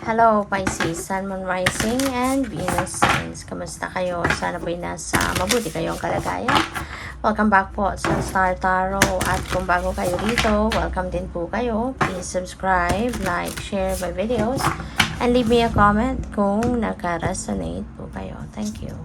Hello Pisces, Sun, Moon, Rising, and Venus Signs. Kamusta kayo? Sana po'y nasa mabuti kayong kalagayan. Welcome back po sa Star Tarot. At kung bago kayo dito, welcome din po kayo. Please subscribe, like, share my videos, and leave me a comment kung naka-resonate po kayo. Thank you.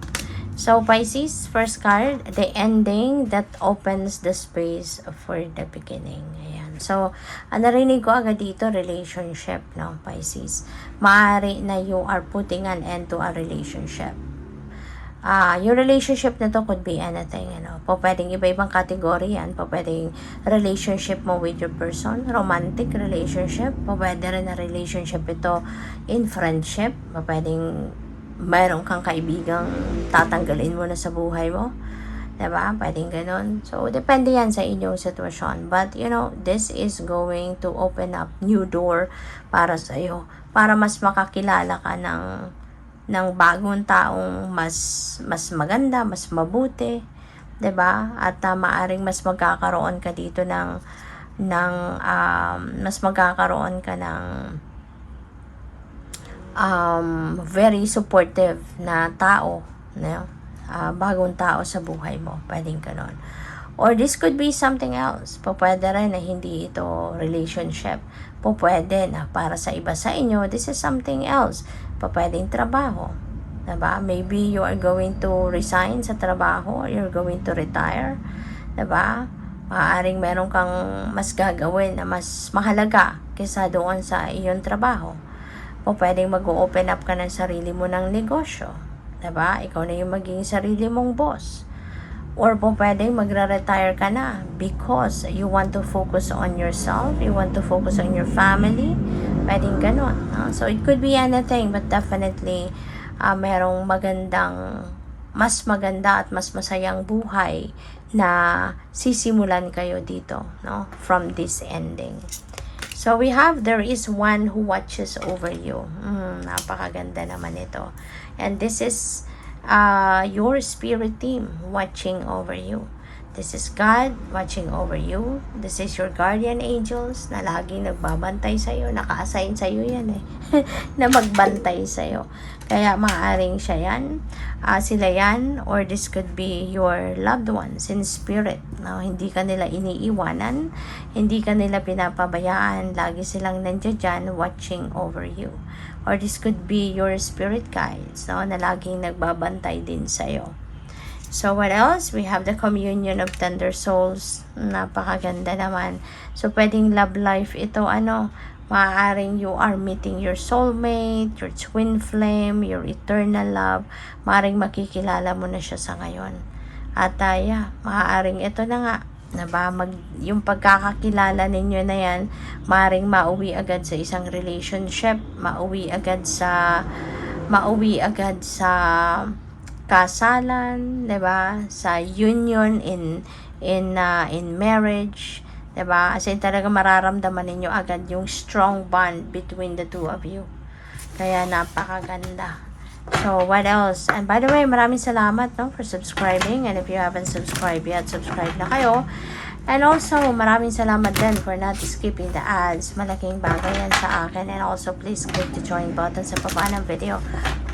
So Pisces, first card, the ending that opens the space for the beginning. Ayan. So, narinig ko agad dito, relationship, no, Pisces. Maaari na you are putting an end to a relationship. Your relationship na to could be anything, Po pwedeng iba-ibang category yan. Po pwedeng relationship mo with your person, romantic relationship. Po pwede rin na relationship ito in friendship. Po pwedeng mayroon kang kaibigang tatanggalin mo na sa buhay mo. Diba? Pwedeng ganun. So, depende yan sa inyong sitwasyon. But, this is going to open up new door para sa iyo. Para mas makakilala ka ng bagong taong mas maganda, mas mabuti. Diba? At maaring mas magkakaroon ka dito mas magkakaroon ka ng very supportive na tao, bagong tao sa buhay mo, pwedeng ganon. Or this could be something else. Pwede rin na hindi ito relationship. Pwede na para sa iba sa inyo, this is something else. Pwedeng trabaho. Diba? Maybe you are going to resign sa trabaho or you're going to retire. Diba? Maaaring meron kang mas gagawin na mas mahalaga kaysa doon sa iyong trabaho. Pwedeng mag-open up ka ng sarili mo ng negosyo. Diba? Ikaw na yung maging sarili mong boss. Or pwedeng magre-retire ka na because you want to focus on yourself, you want to focus on your family. Pwedeng ganon. So, it could be anything, but definitely, merong mas maganda at mas masayang buhay na sisimulan kayo dito, from this ending. So, we have, there is one who watches over you. Napakaganda naman ito. And this is your spirit team watching over you. This is God watching over you. This is your guardian angels na laging nagbabantay sa'yo. Naka-assign sa'yo yan na magbantay sa'yo. Kaya maaaring siya yan. Sila yan. Or this could be your loved ones in spirit. Hindi ka nila iniiwanan. Hindi ka nila pinapabayaan. Lagi silang nandiyan dyan watching over you. Or this could be your spirit guides na laging nagbabantay din sa'yo. So, what else? We have the communion of tender souls. Napakaganda naman. So, pwedeng love life ito, maaaring you are meeting your soulmate, your twin flame, your eternal love. Maaaring makikilala mo na siya sa ngayon. At, maaaring ito na nga, yung pagkakakilala ninyo na yan, maaaring mauwi agad sa isang relationship, mauwi agad sa kasalan, 'di ba? Sa union in marriage, 'di ba? As in talaga mararamdaman ninyo agad yung strong bond between the two of you. Kaya napakaganda. So, what else? And by the way, maraming salamat for subscribing. And if you haven't subscribed yet, subscribe na kayo. And also, maraming salamat din for not skipping the ads. Malaking bagay yan sa akin. And also, please click the join button sa baba ng video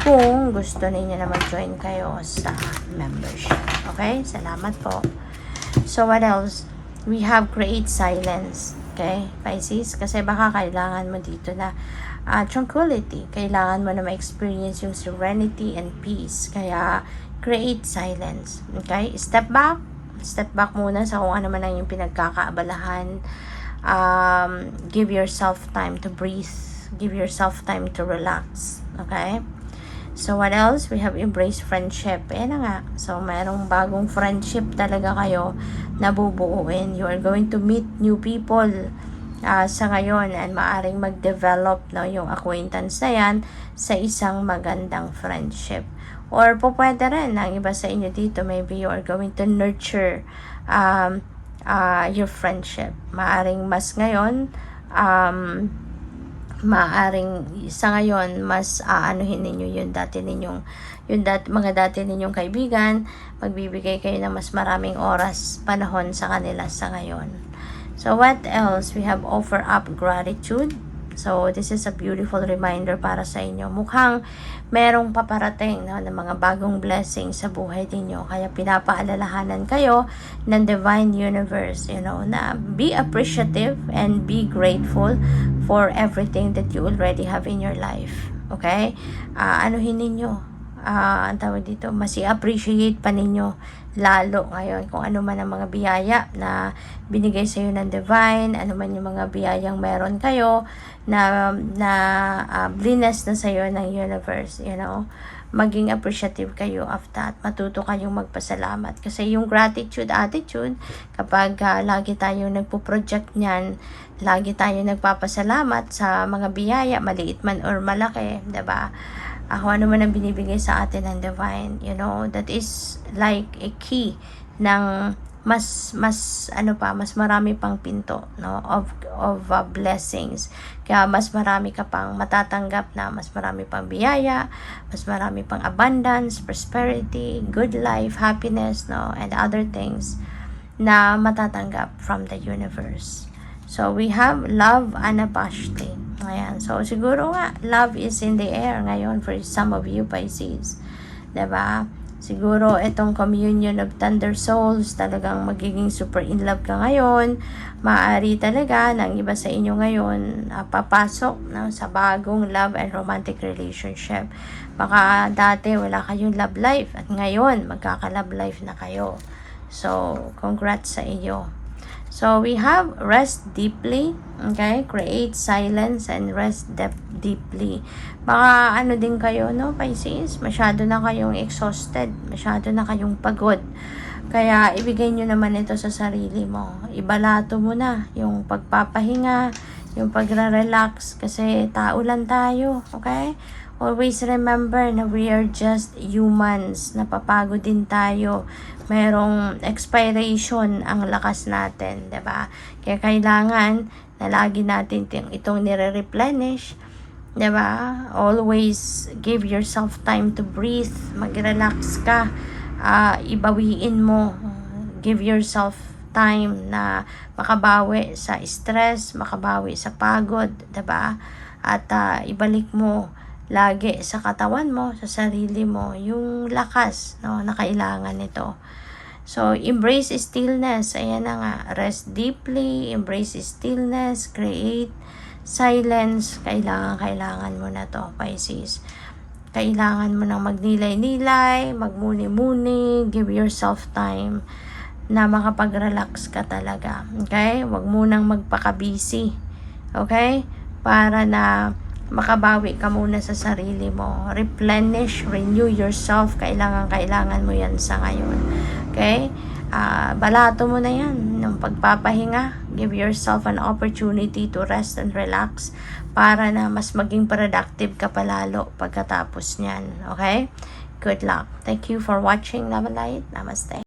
kung gusto ninyo na mag-join kayo sa membership. Okay? Salamat po. So, what else? We have create silence. Okay? Pisces? Kasi baka kailangan mo dito na tranquility. Kailangan mo na ma-experience yung serenity and peace. Kaya, create silence. Okay? Step back. Step back muna sa kung ano man lang yung pinagkakaabalahan. Give yourself time to breathe. Give yourself time to relax. Okay? So, what else? We have embrace friendship. Na nga. So, mayroong bagong friendship talaga kayo na bubuuin. You are going to meet new people sa ngayon and maaring mag-develop yung acquaintance na yan sa isang magandang friendship. Or pwede rin ang iba sa inyo dito, maybe you are going to nurture your friendship. Maaring mas ngayon, sa ngayon, mas aanuhin ninyo mga dati ninyong kaibigan, magbibigay kayo ng mas maraming oras, panahon sa kanila sa ngayon. So, what else? We have offer up gratitude So, this is a beautiful reminder para sa inyo. Mukhang merong paparating, no, ng mga bagong blessings sa buhay ninyo. Kaya pinapaalalahanan kayo ng Divine Universe, na be appreciative and be grateful for everything that you already have in your life. Okay? Anuhin ninyo. Ang tawag dito, mas i-appreciate pa ninyo lalo ngayon kung ano man ang mga biyaya na binigay sa iyo ng Divine, ano man yung mga biyayang meron kayo na blessed na sa iyo ng Universe, maging appreciative kayo of that. Matuto kayong magpasalamat kasi yung gratitude attitude, kapag lagi tayong nagpo-project niyan, lagi tayong nagpapasalamat sa mga biyaya, maliit man or malaki, 'di ba? Ako ano man ang binibigay sa atin ng Divine, that is like a key ng mas marami pang pinto, no, of blessings. Kaya mas marami ka pang matatanggap, na mas marami pang biyaya, mas marami pang abundance, prosperity, good life, happiness, no, and other things na matatanggap from the universe. So we have love unabashedly. Ayan. So, siguro nga, love is in the air ngayon for some of you, Pisces. Diba? Siguro, itong communion of Thunder Souls, talagang magiging super in love ka ngayon. Maaari talaga ng iba sa inyo ngayon papasok sa bagong love and romantic relationship. Baka dati wala kayong love life at ngayon magkaka-love life na kayo. So, congrats sa iyo. So, we have rest deeply, okay? Create silence and rest deeply. Baka din kayo, no, Pisces? Masyado na kayong exhausted. Masyado na kayong pagod. Kaya, ibigay nyo naman ito sa sarili mo. Ibalato mo na yung pagpapahinga, yung pagre-relax. Kasi tao lang tayo, okay? Always remember na we are just humans. Napapagod din tayo. Merong expiration ang lakas natin, 'di ba? Kaya kailangan na lagi natin itong nire-replenish, 'di ba? Always give yourself time to breathe. Mag-relax ka. Ibawiin mo. Give yourself time na makabawi sa stress, makabawi sa pagod, 'di ba? At ibalik mo lagi sa katawan mo, sa sarili mo, yung lakas, no, na kailangan nito. So, embrace stillness. Ayan na nga. Rest deeply, embrace stillness, create silence. Kailangan mo na to, Pisces. Kailangan mo nang magnilay-nilay, magmuni-muni, give yourself time na makapag-relax ka talaga. Okay? Huwag mo nang magpaka-busy. Okay? Para na makabawi ka muna sa sarili mo. Replenish, renew yourself. Kailangan mo yan sa ngayon. Okay? Balato mo na yan ng pagpapahinga. Give yourself an opportunity to rest and relax para na mas maging productive ka palalo pagkatapos niyan. Okay? Good luck. Thank you for watching. Love and light. Namaste.